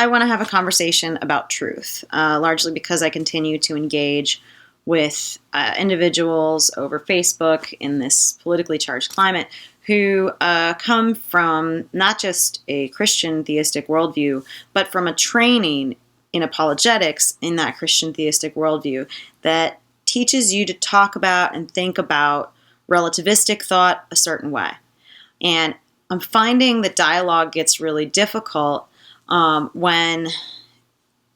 I want to have a conversation about truth, largely because I continue to engage with individuals over Facebook in this politically charged climate who come from not just a Christian theistic worldview, but from a training in apologetics in that Christian theistic worldview that teaches you to talk about and think about relativistic thought a certain way. And I'm finding that dialogue gets really difficult when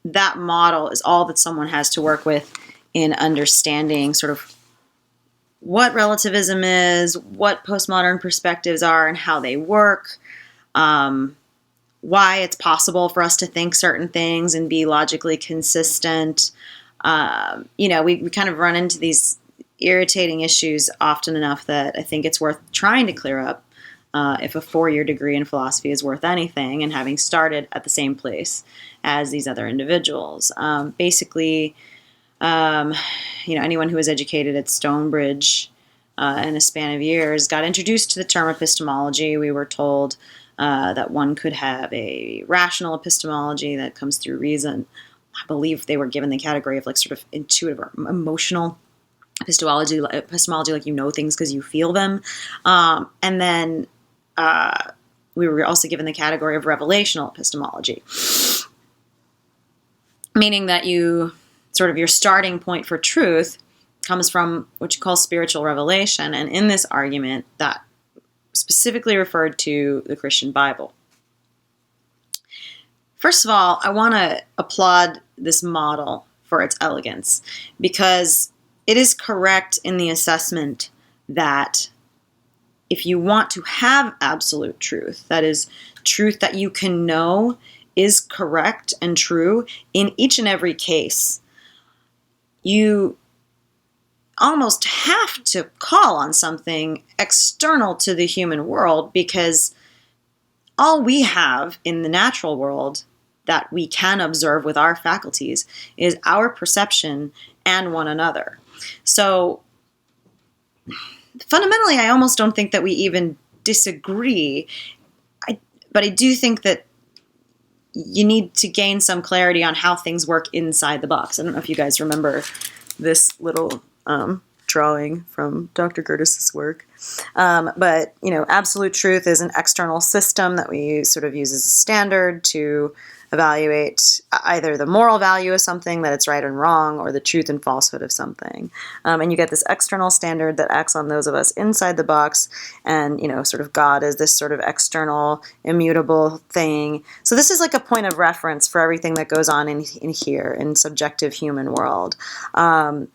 that model is all that someone has to work with in understanding sort of what relativism is, what postmodern perspectives are and how they work, why it's possible for us to think certain things and be logically consistent. We kind of run into these irritating issues often enough that I think it's worth trying to clear up if a 4-year degree in philosophy is worth anything, and having started at the same place as these other individuals. Anyone who was educated at Stonebridge in a span of years got introduced to the term epistemology. We were told that one could have a rational epistemology that comes through reason. I believe they were given the category of like sort of intuitive or emotional epistemology, like you know things because you feel them. And then we were also given the category of revelational epistemology, meaning that your starting point for truth comes from what you call spiritual revelation. And in this argument, that specifically referred to the Christian Bible. First of all, I want to applaud this model for its elegance, because it is correct in the assessment that if you want to have absolute truth, that is, truth that you can know is correct and true in each and every case, you almost have to call on something external to the human world, because all we have in the natural world that we can observe with our faculties is our perception and one another. So fundamentally, I almost don't think that we even disagree, but I do think that you need to gain some clarity on how things work inside the box. I don't know if you guys remember this little drawing from Dr. Curtis's work. But absolute truth is an external system that we sort of use as a standard to evaluate either the moral value of something, that it's right and wrong, or the truth and falsehood of something. And you get this external standard that acts on those of us inside the box, and, sort of God is this sort of external, immutable thing. So this is like a point of reference for everything that goes on in here, in subjective human world. And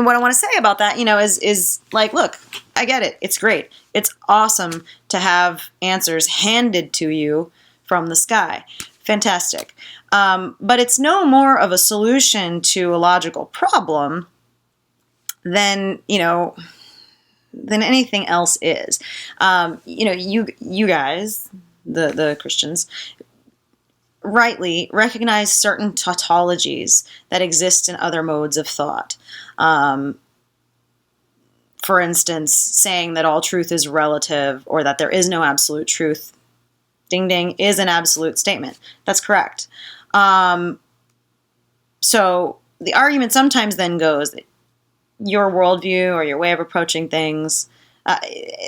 what I want to say about that, is like, look, I get it. It's great. It's awesome to have answers handed to you from the sky. Fantastic. But it's no more of a solution to a logical problem than anything else is. You guys, the Christians, rightly recognize certain tautologies that exist in other modes of thought. For instance, saying that all truth is relative, or that there is no absolute truth, ding ding, is an absolute statement. That's correct. So the argument sometimes then goes that your worldview or your way of approaching things,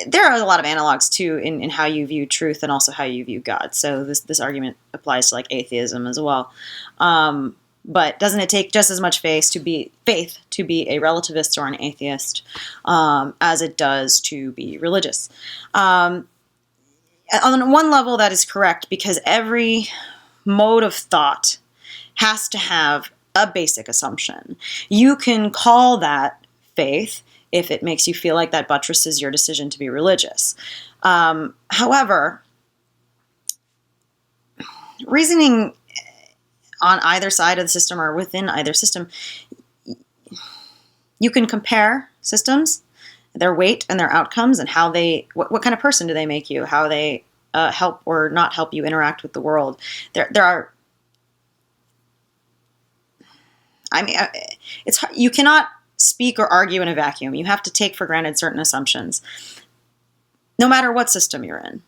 there are a lot of analogs too in how you view truth and also how you view God. So this argument applies to like atheism as well. But doesn't it take just as much faith to be a relativist or an atheist as it does to be religious? On one level, that is correct, because every mode of thought has to have a basic assumption. You can call that faith if it makes you feel like that buttresses your decision to be religious. However, reasoning on either side of the system or within either system, you can compare systems, their weight and their outcomes, and how what kind of person do they make you, how they help or not help you interact with the world. There are, you cannot speak or argue in a vacuum. You have to take for granted certain assumptions, no matter what system you're in.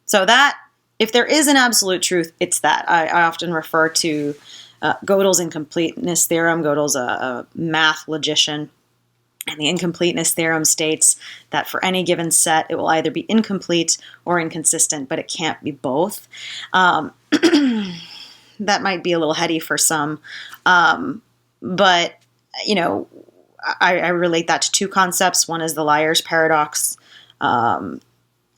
So that if there is an absolute truth, it's that. I often refer to Gödel's incompleteness theorem. Gödel's a math logician. And the incompleteness theorem states that for any given set, it will either be incomplete or inconsistent, but it can't be both. That might be a little heady for some. But, I relate that to two concepts. One is the liar's paradox, and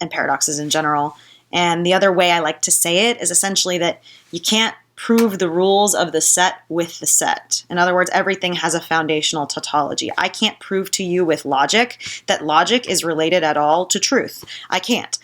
paradoxes in general. And the other way I like to say it is essentially that you can't prove the rules of the set with the set. In other words, everything has a foundational tautology. I can't prove to you with logic that logic is related at all to truth. I can't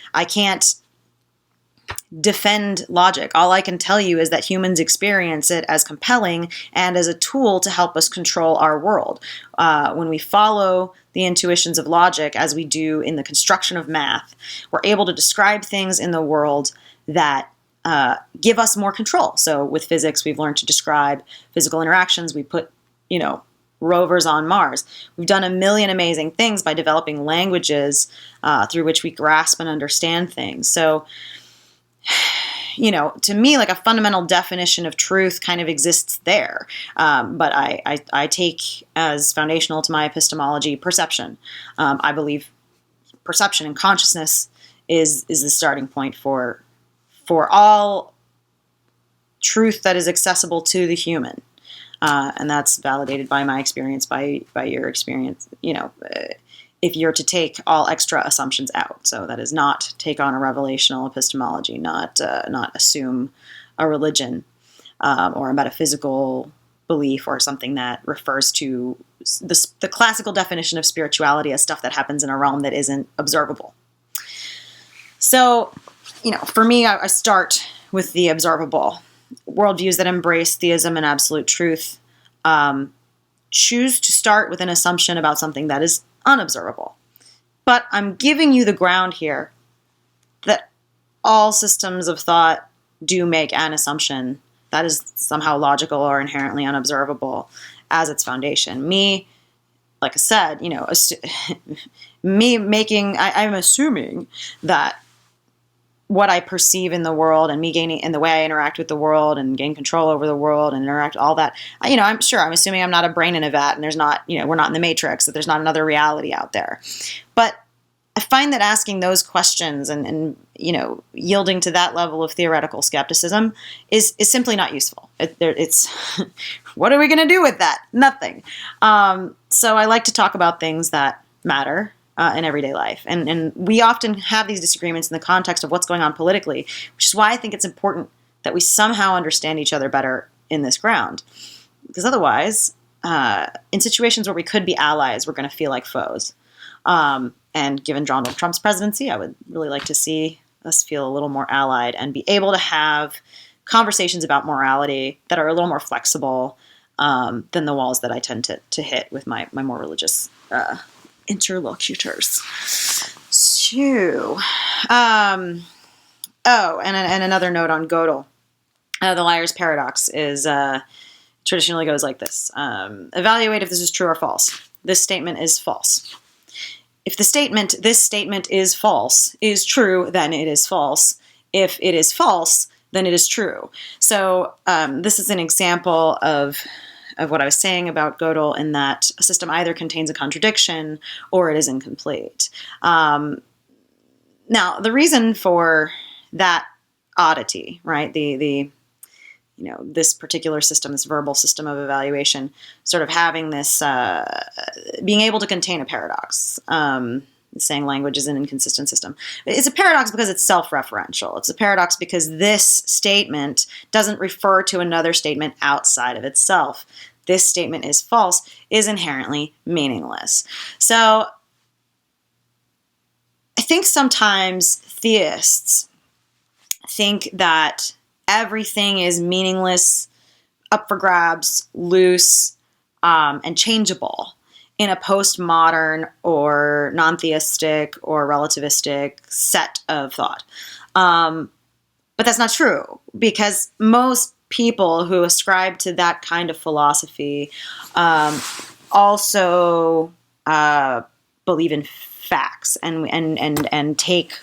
defend logic. All I can tell you is that humans experience it as compelling and as a tool to help us control our world. When we follow the intuitions of logic, as we do in the construction of math, we're able to describe things in the world that give us more control. So with physics, we've learned to describe physical interactions. We put, rovers on Mars. We've done a million amazing things by developing languages through which we grasp and understand things. So, to me, like a fundamental definition of truth kind of exists there. But I take as foundational to my epistemology perception. I believe perception and consciousness is the starting point for all truth that is accessible to the human. And that's validated by my experience, by your experience, if you're to take all extra assumptions out. So that is not take on a revelational epistemology, not assume a religion or a metaphysical belief or something that refers to the classical definition of spirituality as stuff that happens in a realm that isn't observable. So, for me, I start with the observable. Worldviews that embrace theism and absolute truth choose to start with an assumption about something that is unobservable. But I'm giving you the ground here that all systems of thought do make an assumption that is somehow logical or inherently unobservable as its foundation. Me, like I said, I'm assuming that what I perceive in the world and me gaining and the way I interact with the world and gain control over the world and interact all that, I'm assuming I'm not a brain in a vat and there's not, we're not in the matrix, that there's not another reality out there. But I find that asking those questions and yielding to that level of theoretical skepticism is simply not useful. It's what are we going to do with that? Nothing. So I like to talk about things that matter in everyday life. And we often have these disagreements in the context of what's going on politically, which is why I think it's important that we somehow understand each other better in this ground. Because otherwise, in situations where we could be allies, we're going to feel like foes. And given Donald Trump's presidency, I would really like to see us feel a little more allied and be able to have conversations about morality that are a little more flexible than the walls that I tend to hit with my more religious interlocutors. So, and another note on Gödel. The liar's paradox is traditionally goes like this. Evaluate if this is true or false. This statement is false. If this statement is false, is true, then it is false. If it is false, then it is true. So this is an example of what I was saying about Gödel, in that a system either contains a contradiction or it is incomplete. Now, the reason for that oddity, right? This particular system, this verbal system of evaluation, sort of having this, being able to contain a paradox. Saying language is an inconsistent system. It's a paradox because it's self-referential. It's a paradox because this statement doesn't refer to another statement outside of itself. This statement is false is inherently meaningless. So I think sometimes theists think that everything is meaningless, up for grabs, loose, and changeable in a postmodern or non-theistic or relativistic set of thought. But that's not true, because most people who ascribe to that kind of philosophy also believe in facts and take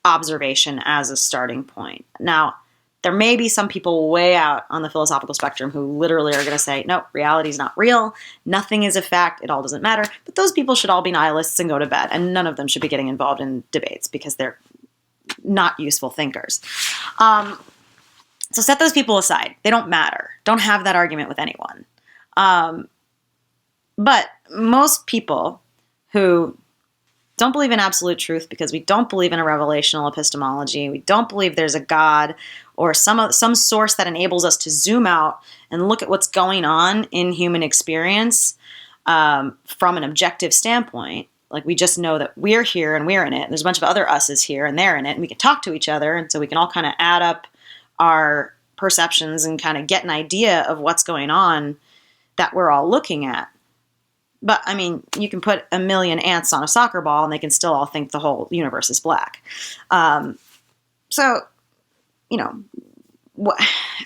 observation as a starting point. Now, there may be some people way out on the philosophical spectrum who literally are going to say, no, reality is not real. Nothing is a fact. It all doesn't matter. But those people should all be nihilists and go to bed. And none of them should be getting involved in debates because they're not useful thinkers. So set those people aside. They don't matter. Don't have that argument with anyone. But most people who don't believe in absolute truth because we don't believe in a revelational epistemology, we don't believe there's a God or some source that enables us to zoom out and look at what's going on in human experience from an objective standpoint. Like, we just know that we're here and we're in it. And there's a bunch of other us's here and they're in it. And we can talk to each other. And so we can all kind of add up our perceptions and kind of get an idea of what's going on that we're all looking at. But, I mean, you can put a million ants on a soccer ball and they can still all think the whole universe is black. So, you know,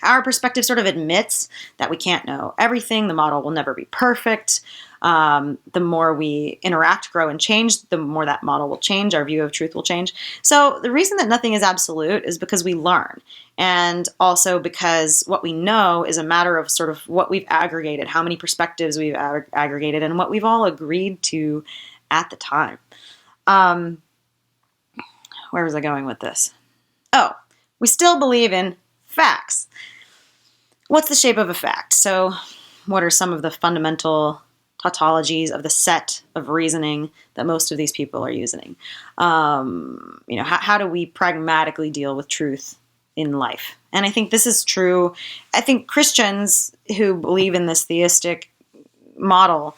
our perspective sort of admits that we can't know everything. The model will never be perfect. The more we interact, grow, and change, the more that model will change. Our view of truth will change. So the reason that nothing is absolute is because we learn. And also because what we know is a matter of sort of what we've aggregated, how many perspectives we've aggregated, and what we've all agreed to at the time. Where was I going with this? Oh, we still believe in facts. What's the shape of a fact? So what are some of the fundamental tautologies of the set of reasoning that most of these people are using? How do we pragmatically deal with truth in life? And I think this is true. I think Christians who believe in this theistic model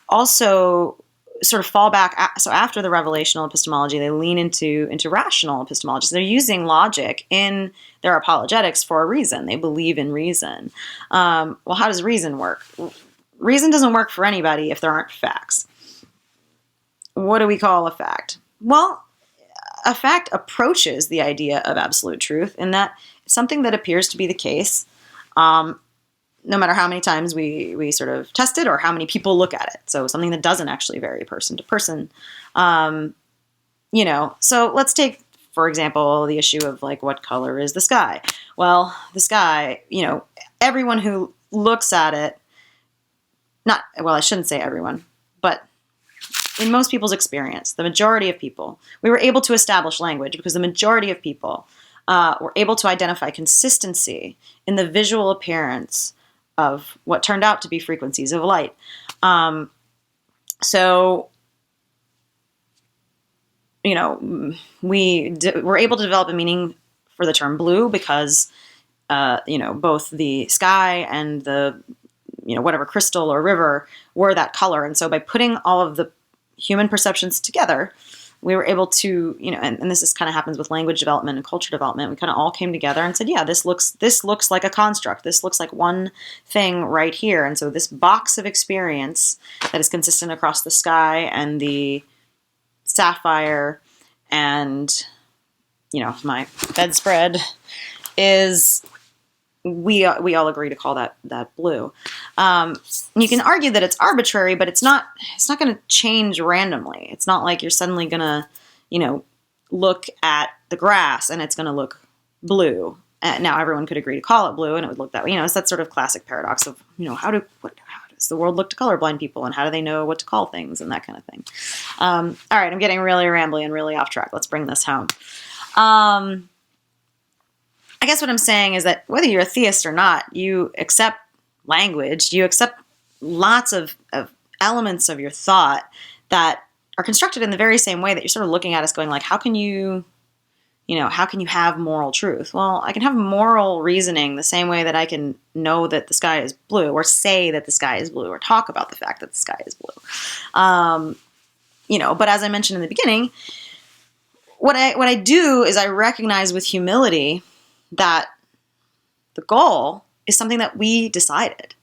also sort of fall back. So after the revelational epistemology, they lean into rational epistemology. So they're using logic in their apologetics for a reason. They believe in reason. Well, how does reason work? Reason doesn't work for anybody if there aren't facts. What do we call a fact? Well, a fact approaches the idea of absolute truth in that it's something that appears to be the case, no matter how many times we sort of test it or how many people look at it. So something that doesn't actually vary person to person. So let's take, for example, the issue of like, what color is the sky? Well, the sky, everyone who looks at it, I shouldn't say everyone, but in most people's experience, the majority of people, we were able to establish language because the majority of people were able to identify consistency in the visual appearance of what turned out to be frequencies of light. We were able to develop a meaning for the term blue because, both the sky and the whatever crystal or river were that color. And so by putting all of the human perceptions together, we were able to, and this is kind of happens with language development and culture development. We kind of all came together and said, yeah, this looks like a construct. This looks like one thing right here. And so this box of experience that is consistent across the sky and the sapphire and, my bedspread is, we all agree to call that blue. You can argue that it's arbitrary, but it's not going to change randomly. It's not like you're suddenly going to, look at the grass and it's going to look blue. Now everyone could agree to call it blue and it would look that way. It's that sort of classic paradox of, how does the world look to colorblind people and how do they know what to call things and that kind of thing. All right, I'm getting really rambly and really off track. Let's bring this home. I guess what I'm saying is that whether you're a theist or not, you accept language, you accept lots of elements of your thought that are constructed in the very same way that you're sort of looking at us going like, how can you have moral truth? Well, I can have moral reasoning the same way that I can know that the sky is blue or say that the sky is blue or talk about the fact that the sky is blue. But as I mentioned in the beginning, what I do is I recognize with humility that the goal is something that we decided.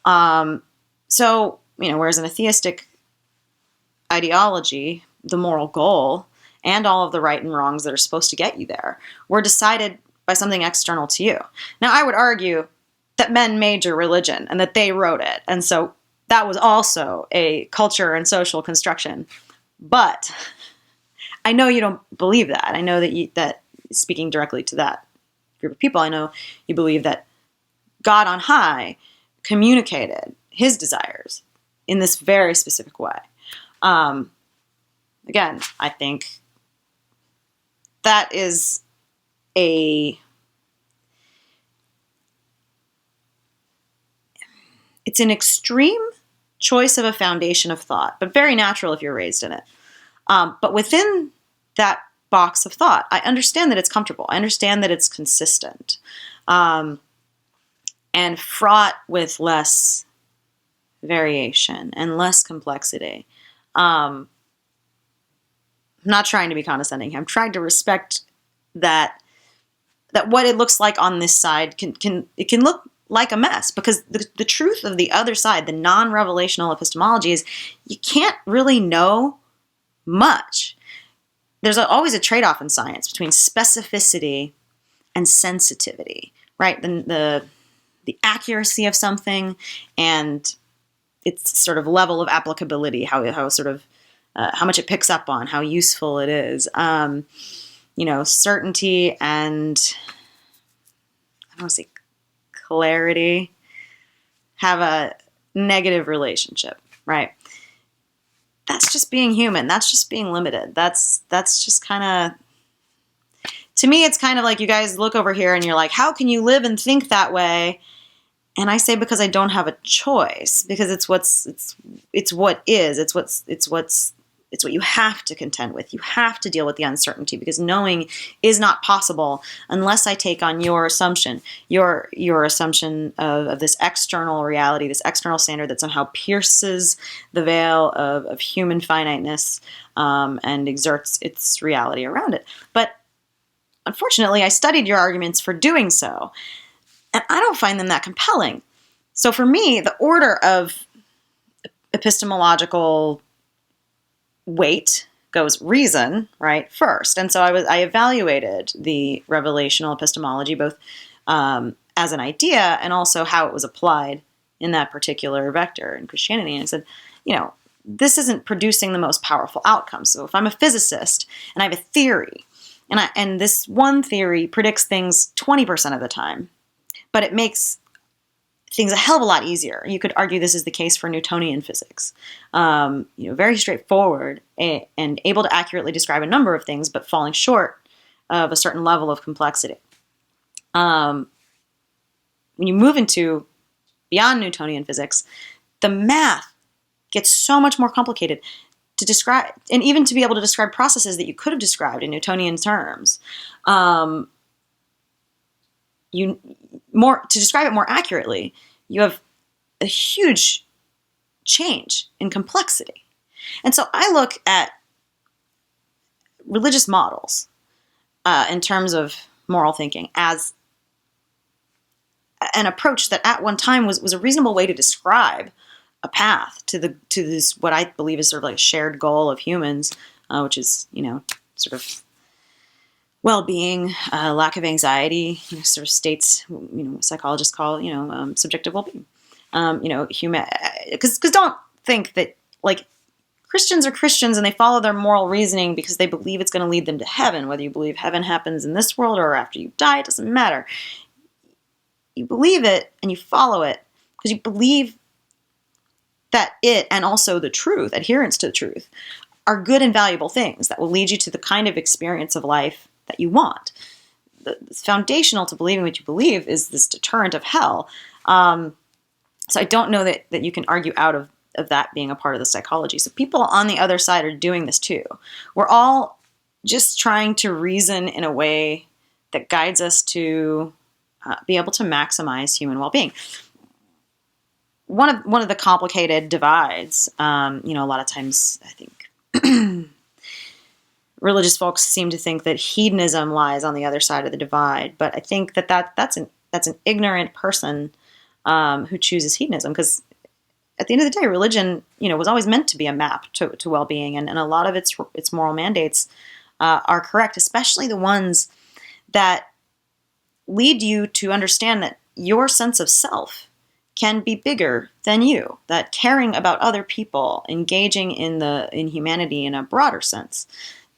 Whereas in a theistic ideology, the moral goal and all of the right and wrongs that are supposed to get you there were decided by something external to you. Now, I would argue that men made your religion and that they wrote it. And so that was also a culture and social construction. But I know you don't believe that. I know that speaking directly to that group of people, I know you believe that God on high communicated his desires in this very specific way. Again, I think that is it's an extreme choice of a foundation of thought, but very natural if you're raised in it. But within that box of thought, I understand that it's comfortable. I understand that it's consistent, and fraught with less variation and less complexity. I'm not trying to be condescending. I'm trying to respect that what it looks like on this side can look like a mess, because the truth of the other side, the non-revelational epistemology, is you can't really know much. There's always a trade-off in science between specificity and sensitivity, right? The accuracy of something and its sort of level of applicability, how sort of how much it picks up on, how useful it is. Certainty and I don't want to say clarity have a negative relationship, right? That's just being human. That's just being limited. That's just kind of, to me, it's kind of like you guys look over here and you're like, how can you live and think that way? And I say, because I don't have a choice, because it's what is. It's what you have to contend with. You have to deal with the uncertainty, because knowing is not possible unless I take on your assumption, your assumption of this external reality, this external standard that somehow pierces the veil of human finiteness and exerts its reality around it. But unfortunately, I studied your arguments for doing so, and I don't find them that compelling. So for me, the order of epistemological weight goes reason, right, first. And so I evaluated the revelational epistemology both as an idea and also how it was applied in that particular vector in Christianity. And I said, this isn't producing the most powerful outcomes. So if I'm a physicist and I have a theory, and this one theory predicts things 20% of the time, but it makes things a hell of a lot easier. You could argue this is the case for Newtonian physics. Very straightforward and able to accurately describe a number of things, but falling short of a certain level of complexity. When you move into beyond Newtonian physics, the math gets so much more complicated to describe, and even to be able to describe processes that you could have described in Newtonian terms. To describe it more accurately, you have a huge change in complexity. And so I look at religious models in terms of moral thinking as an approach that at one time was a reasonable way to describe a path to this, what I believe is sort of like a shared goal of humans, which is, sort of well-being, lack of anxiety, sort of states, psychologists call, subjective well-being. Because don't think that, like, Christians are Christians and they follow their moral reasoning because they believe it's going to lead them to heaven. Whether you believe heaven happens in this world or after you die, it doesn't matter. You believe it and you follow it because you believe that it, and also the truth, adherence to the truth, are good and valuable things that will lead you to the kind of experience of life that you want. It's foundational to believing what you believe is this deterrent of hell. So I don't know that you can argue out of that being a part of the psychology. So people on the other side are doing this too. We're all just trying to reason in a way that guides us to be able to maximize human well-being. One of the complicated divides, a lot of times I think religious folks seem to think that hedonism lies on the other side of the divide, but I think that's an ignorant person who chooses hedonism, because at the end of the day, religion, was always meant to be a map to well-being, and a lot of its moral mandates are correct, especially the ones that lead you to understand that your sense of self can be bigger than you, that caring about other people, engaging in humanity in a broader sense,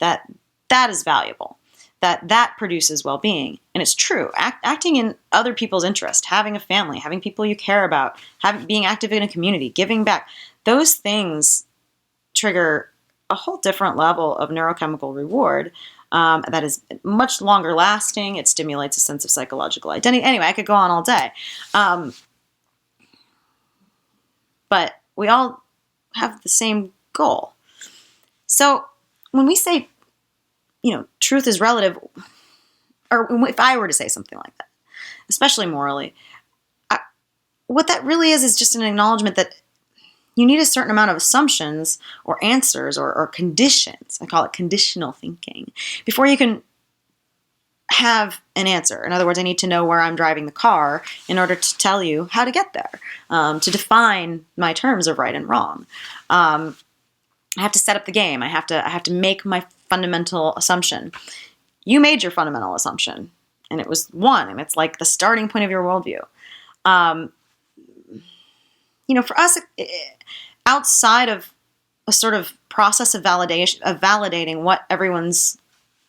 that is valuable, that produces well-being. And it's true. Acting in other people's interest, having a family, having people you care about, being active in a community, giving back, those things trigger a whole different level of neurochemical reward that is much longer lasting. It stimulates a sense of psychological identity. Anyway, I could go on all day. But we all have the same goal. So when we say, truth is relative, or if I were to say something like that, especially morally, what that really is just an acknowledgement that you need a certain amount of assumptions or answers or conditions. I call it conditional thinking before you can have an answer. In other words, I need to know where I'm driving the car in order to tell you how to get there, to define my terms of right and wrong. I have to set up the game. I have to make my fundamental assumption. You made your fundamental assumption, and it was one, and it's like the starting point of your worldview. For us, outside of a sort of process of validating what everyone's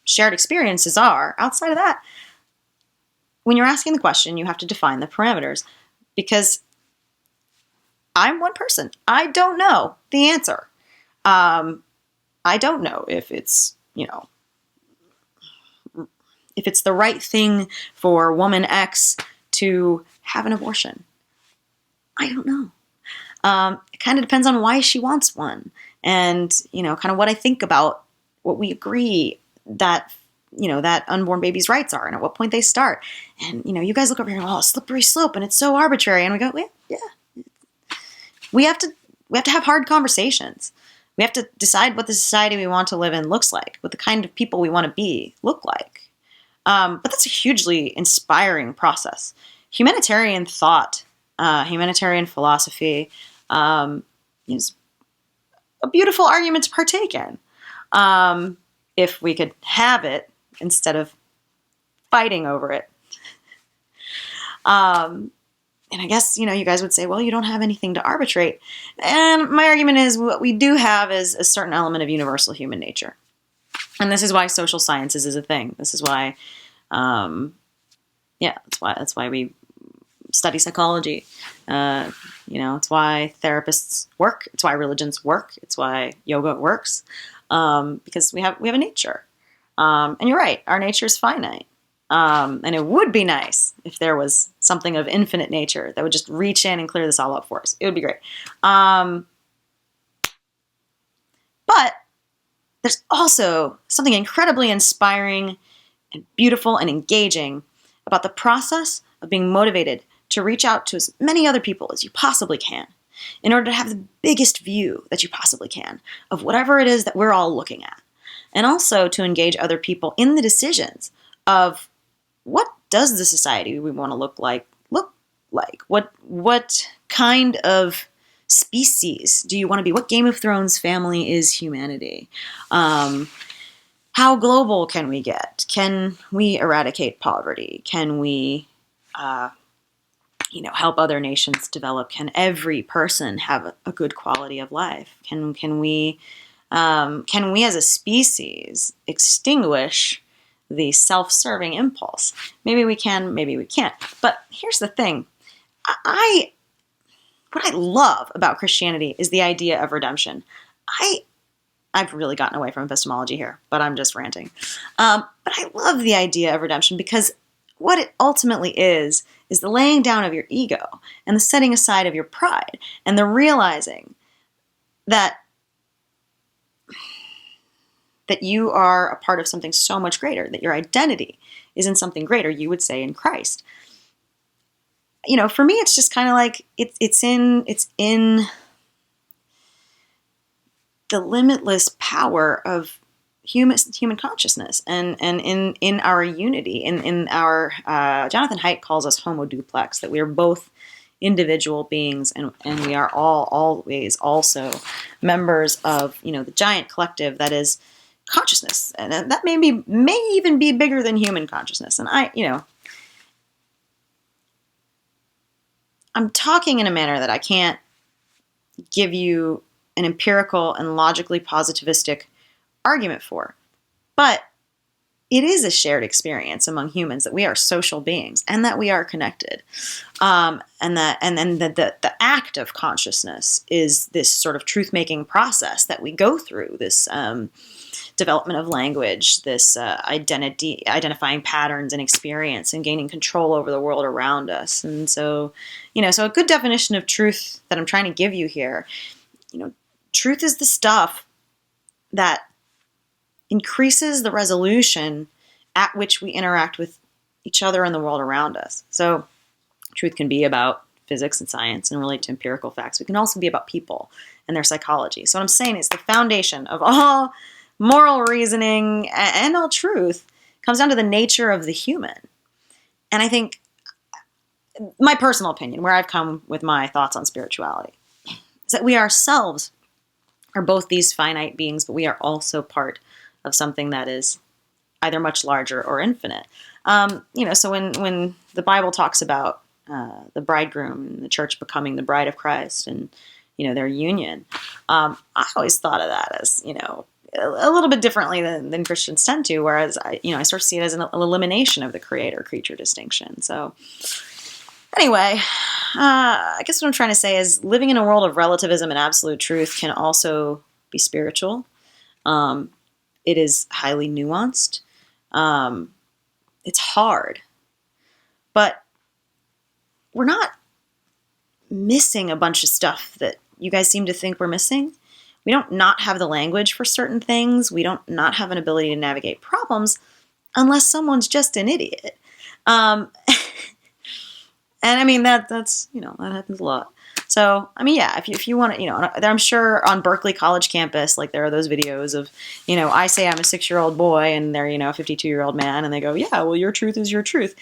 shared experiences are, outside of that, when you're asking the question, you have to define the parameters, because I'm one person. I don't know the answer. I don't know if it's, if it's the right thing for woman X to have an abortion. I don't know. It kind of depends on why she wants one, and, kind of what I think about what we agree that, that unborn baby's rights are and at what point they start. And, you guys look over here and, slippery slope, and it's so arbitrary. And we go, yeah. We have to have hard conversations. We have to decide what the society we want to live in looks like, what the kind of people we want to be look like. But that's a hugely inspiring process. Humanitarian thought, humanitarian philosophy is a beautiful argument to partake in. If we could have it instead of fighting over it. And I guess, you guys would say, well, you don't have anything to arbitrate. And my argument is what we do have is a certain element of universal human nature. And this is why social sciences is a thing. This is why, that's why we study psychology. It's why therapists work. It's why religions work. It's why yoga works. Because we have a nature. And you're right, our nature is finite. And it would be nice if there was something of infinite nature that would just reach in and clear this all up for us. It would be great. But there's also something incredibly inspiring and beautiful and engaging about the process of being motivated to reach out to as many other people as you possibly can in order to have the biggest view that you possibly can of whatever it is that we're all looking at. And also to engage other people in the decisions of what does the society we want to look like? What kind of species do you want to be? What Game of Thrones family is humanity? How global can we get? Can we eradicate poverty? Can we, help other nations develop? Can every person have a good quality of life? Can we as a species extinguish the self-serving impulse? Maybe we can, maybe we can't. But here's the thing. What I love about Christianity is the idea of redemption. I've really gotten away from epistemology here, but I'm just ranting. But I love the idea of redemption because what it ultimately is the laying down of your ego and the setting aside of your pride and the realizing that you are a part of something so much greater, that your identity is in something greater, you would say in Christ. For me, it's just kind of like it's in the limitless power of human consciousness and in our unity, in our Jonathan Haidt calls us homo duplex, that we are both individual beings and we are all always also members of the giant collective that is consciousness, and that may even be bigger than human consciousness. And I'm talking in a manner that I can't give you an empirical and logically positivistic argument for, But it is a shared experience among humans that we are social beings and that we are connected. And then the act of consciousness is this sort of truth-making process that we go through, this development of language, this identifying patterns and experience and gaining control over the world around us. And so, so a good definition of truth that I'm trying to give you here, truth is the stuff that increases the resolution at which we interact with each other and the world around us. So truth can be about physics and science and relate to empirical facts. It can also be about people and their psychology. So what I'm saying is the foundation of all moral reasoning and all truth comes down to the nature of the human. And I think my personal opinion, where I've come with my thoughts on spirituality, is that we ourselves are both these finite beings, but we are also part of something that is either much larger or infinite. So when the Bible talks about the bridegroom and the church becoming the bride of Christ and, their union, I always thought of that as, a little bit differently than Christians tend to, whereas I sort of see it as an elimination of the creator-creature distinction. So anyway, I guess what I'm trying to say is living in a world of relativism and absolute truth can also be spiritual. It is highly nuanced. It's hard, but we're not missing a bunch of stuff that you guys seem to think we're missing. We don't not have the language for certain things. We don't not have an ability to navigate problems unless someone's just an idiot. And I mean, that's, that happens a lot. So, I mean, yeah, if you want to, I'm sure on Berkeley College campus, like there are those videos of, I say I'm a 6-year-old boy and they're, a 52-year-old man and they go, yeah, well, your truth is your truth.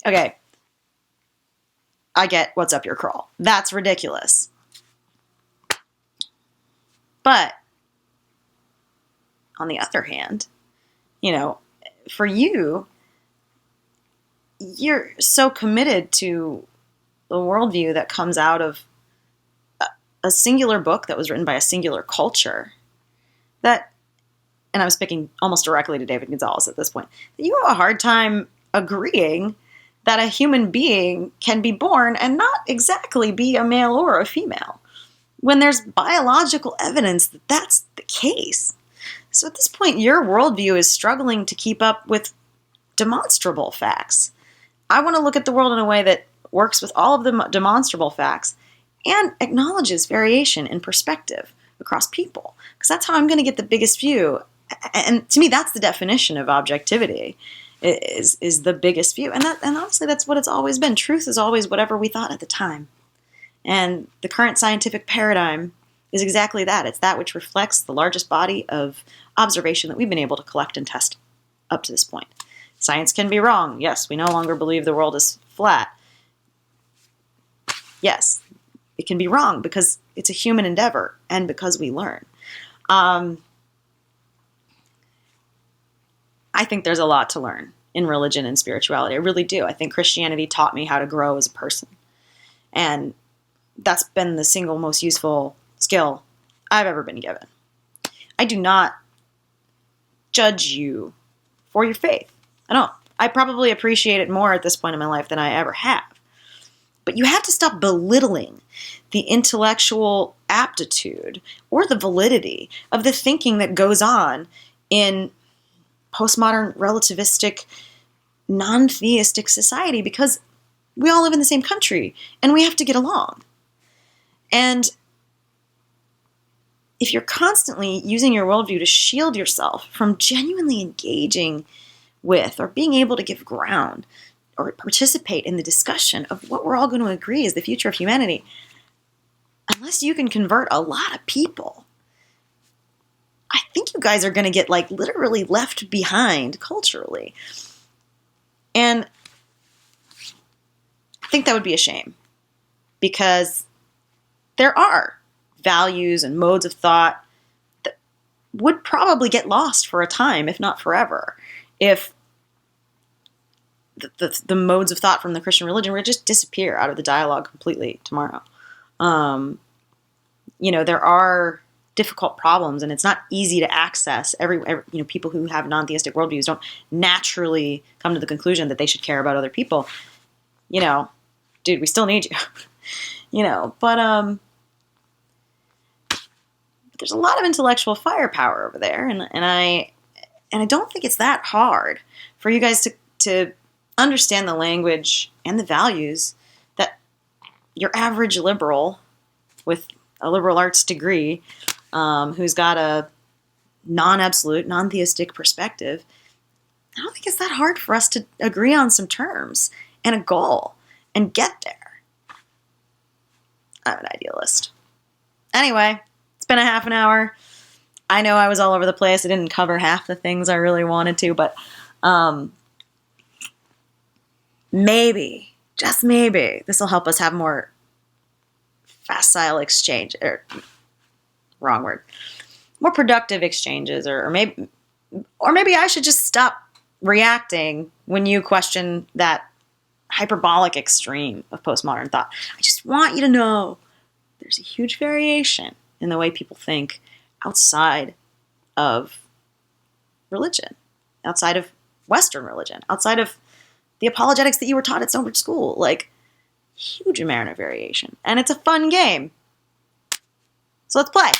Okay. I get what's up your crawl. That's ridiculous. But on the other hand, for you, you're so committed to the worldview that comes out of a singular book that was written by a singular culture that, and I'm speaking almost directly to David Gonzalez at this point, that you have a hard time agreeing that a human being can be born and not exactly be a male or a female, when there's biological evidence that that's the case. So at this point, your worldview is struggling to keep up with demonstrable facts. I want to look at the world in a way that works with all of the demonstrable facts and acknowledges variation in perspective across people, because that's how I'm going to get the biggest view. And to me, that's the definition of objectivity, is the biggest view. And honestly, that's what it's always been. Truth is always whatever we thought at the time. And the current scientific paradigm is exactly that. It's that which reflects the largest body of observation that we've been able to collect and test up to this point. Science can be wrong. Yes, we no longer believe the world is flat. Yes, it can be wrong because it's a human endeavor and because we learn. I think there's a lot to learn in religion and spirituality. I really do. I think Christianity taught me how to grow as a person. And that's been the single most useful skill I've ever been given. I do not judge you for your faith. I don't. I probably appreciate it more at this point in my life than I ever have. But you have to stop belittling the intellectual aptitude or the validity of the thinking that goes on in postmodern, relativistic, non-theistic society, because we all live in the same country and we have to get along. And if you're constantly using your worldview to shield yourself from genuinely engaging with or being able to give ground or participate in the discussion of what we're all going to agree is the future of humanity, unless you can convert a lot of people, I think you guys are going to get literally left behind culturally. And I think that would be a shame, because there are values and modes of thought that would probably get lost for a time, if not forever, if the modes of thought from the Christian religion were to just disappear out of the dialogue completely tomorrow. There are difficult problems, and it's not easy to access. Every people who have non-theistic worldviews don't naturally come to the conclusion that they should care about other people. Dude, we still need you. But there's a lot of intellectual firepower over there, and I don't think it's that hard for you guys to understand the language and the values that your average liberal with a liberal arts degree, who's got a non-absolute, non-theistic perspective, I don't think it's that hard for us to agree on some terms and a goal and get there. I'm an idealist. Anyway, it's been a half an hour. I know I was all over the place. I didn't cover half the things I really wanted to, but maybe, just maybe, this will help us have more facile exchange, or wrong word, more productive exchanges, or maybe I should just stop reacting when you question that hyperbolic extreme of postmodern thought. I just want you to know there's a huge variation in the way people think outside of religion, outside of Western religion, outside of the apologetics that you were taught at so much school. Like, huge amount of variation. And it's a fun game. So let's play.